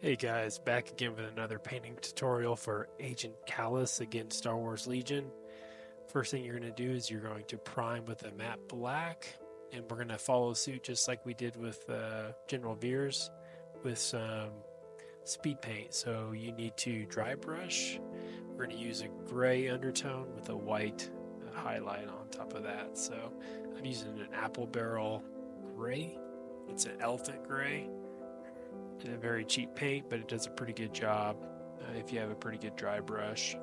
Hey guys, back again with another painting tutorial for Agent Kallus against Star Wars Legion. First thing you're going to do is you're going to prime with a matte black, and we're going to follow suit just like we did with General Veers with some speed paint. So you need to dry brush. We're going to use a gray undertone with a white highlight on top of that. So I'm using an apple barrel gray. It's an elephant gray. A very cheap paint, but it does a pretty good job if you have a pretty good dry brush.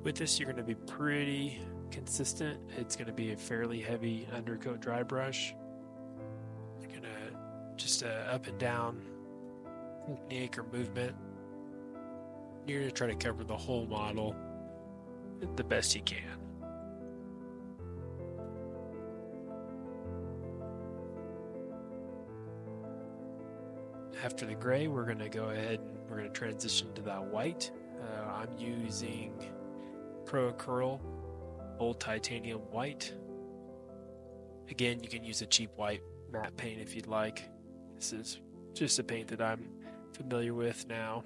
With this, you're going to be pretty consistent. It's going to be a fairly heavy undercoat dry brush. You're going to just up and down technique or movement. You're going to try to cover the whole model the best you can. After the gray, we're going to go ahead and we're going to transition to that white. I'm using Acryl Old Titanium White. Again, you can use a cheap white matte paint if you'd like. This is just a paint that I'm familiar with now.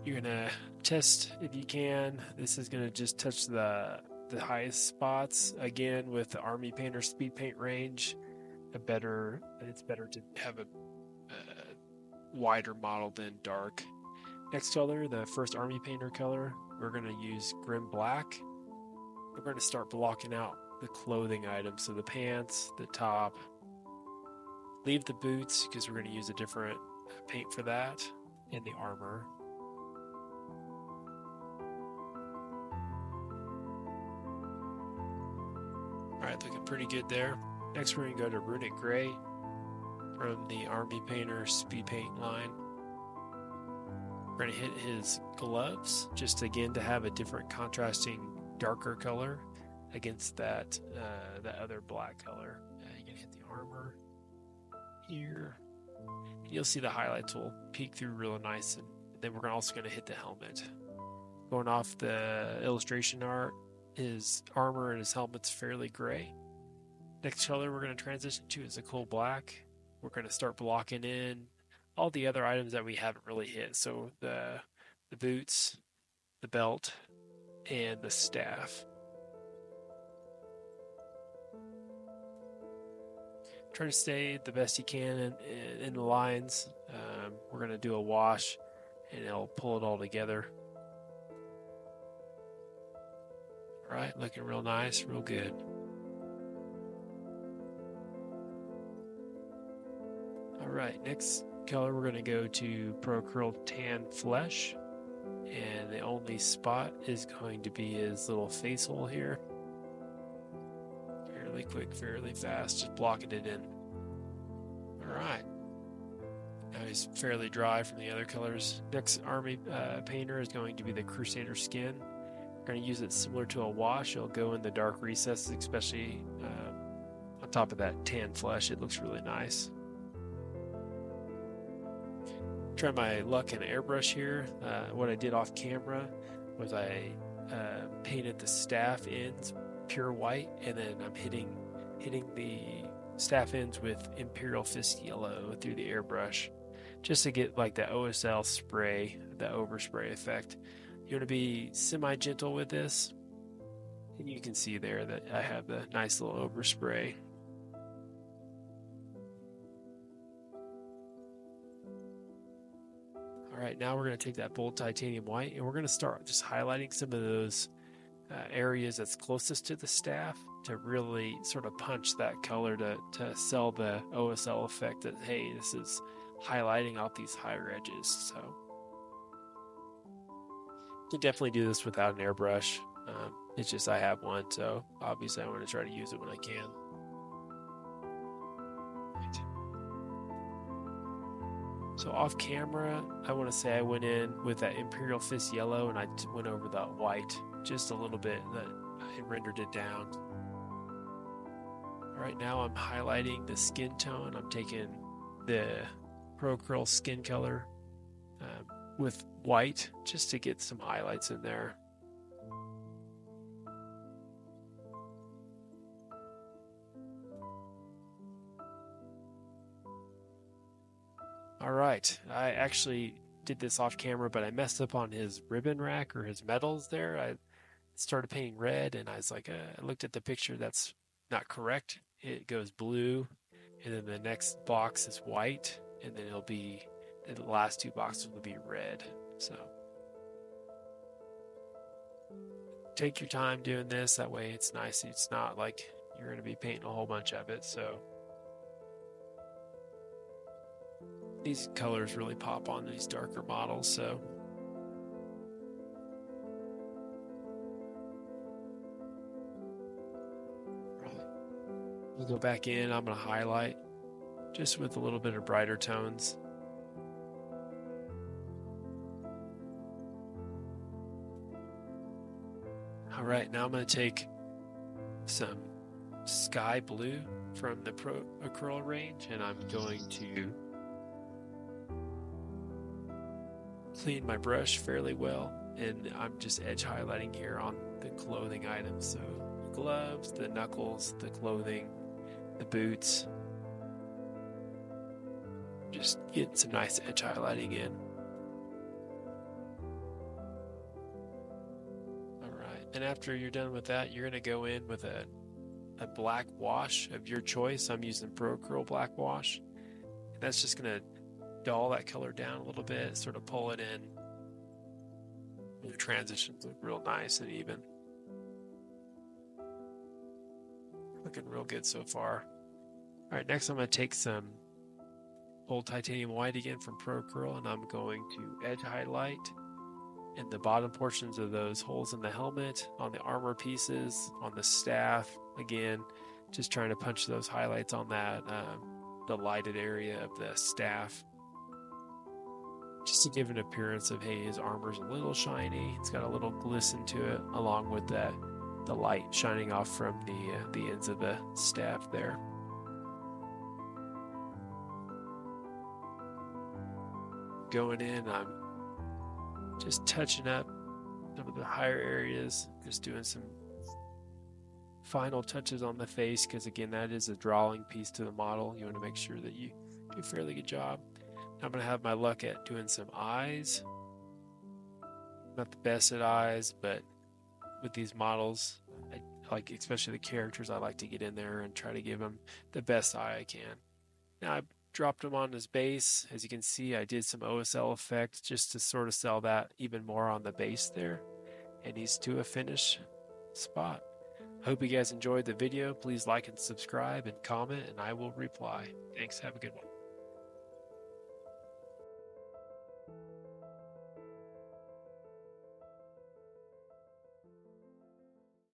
You're going to test if you can. This is going to just touch the highest spots. Again, with the Army Painter speed paint range, it's better to have a wider model than dark. Next color, the first Army Painter color, we're going to use Grim Black. We're going to start blocking out the clothing items, so the pants, the top. Leave the boots because we're going to use a different paint for that, and the armor. Alright, looking pretty good there. Next, we're going to go to Runic Gray from the Army Painter Speed Paint line. We're going to hit his gloves, just again to have a different contrasting darker color against that other black color. You're going to hit the armor here. And you'll see the highlights will peek through real nice. And then we're also going to hit the helmet. Going off the illustration art, his armor and his helmet's fairly gray. Next color we're going to transition to is a cool black. We're going to start blocking in all the other items that we haven't really hit. So the boots, the belt, and the staff. Try to stay the best you can in the lines. We're going to do a wash and it'll pull it all together. All right, looking real nice, real good. All right, next color we're going to go to Acryl Tan Flesh, and the only spot is going to be his little face hole here. Fairly quick, fairly fast, just blocking it in. All right, now he's fairly dry from the other colors. Next Army Painter is going to be the Crusader skin. We're going to use it similar to a wash. It'll go in the dark recesses, especially on top of that tan flesh. It looks really nice. Try my luck in airbrush here. What I did off camera was I painted the staff ends pure white, and then I'm hitting the staff ends with Imperial Fist Yellow through the airbrush, just to get like the OSL spray, the overspray effect. You want to be semi-gentle with this, and you can see there that I have the nice little overspray. All right, now we're going to take that bold titanium white and we're going to start just highlighting some of those areas that's closest to the staff to really sort of punch that color to sell the OSL effect that, hey, this is highlighting out these higher edges. So you can definitely do this without an airbrush. It's just I have one, so obviously I want to try to use it when I can. So off camera, I want to say I went in with that Imperial Fist Yellow and I went over that white just a little bit, that I rendered it down. All right, now I'm highlighting the skin tone. I'm taking the Acryl skin color with white just to get some highlights in there. All right, I actually did this off camera, but I messed up on his ribbon rack or his medals there. I started painting red, and I was like, I looked at the picture, that's not correct. It goes blue, and then the next box is white, and then the last two boxes will be red. So take your time doing this. That way it's nice. It's not like you're going to be painting a whole bunch of it. So these colors really pop on these darker models. So we'll go back in. I'm going to highlight just with a little bit of brighter tones. All right, now I'm going to take some Sky Blue from the Acryl range, and I'm going to clean my brush fairly well, and I'm just edge highlighting here on the clothing items. So the gloves, the knuckles, the clothing, the boots. Just get some nice edge highlighting in. And after you're done with that, you're going to go in with a black wash of your choice. I'm using Acryl black wash. And that's just going to dull that color down a little bit, sort of pull it in. The transitions look real nice and even. Looking real good so far. All right, next I'm going to take some old titanium white again from Acryl, and I'm going to edge highlight in the bottom portions of those holes in the helmet, on the armor pieces, on the staff. Again, just trying to punch those highlights on that, the lighted area of the staff. Just to give an appearance of, hey, his armor's a little shiny. It's got a little glisten to it, along with the light shining off from the ends of the staff there. Going in, I'm just touching up some of the higher areas, just doing some final touches on the face, because again, that is a drawing piece to the model. You want to make sure that you do a fairly good job. Now I'm going to have my luck at doing some eyes. Not the best at eyes, but with these models, I like, especially the characters, I like to get in there and try to give them the best eye I can. Now I dropped him on his base. As you can see, I did some OSL effect just to sort of sell that even more on the base there. And he's to a finish spot. Hope you guys enjoyed the video. Please like and subscribe and comment, and I will reply. Thanks. Have a good one.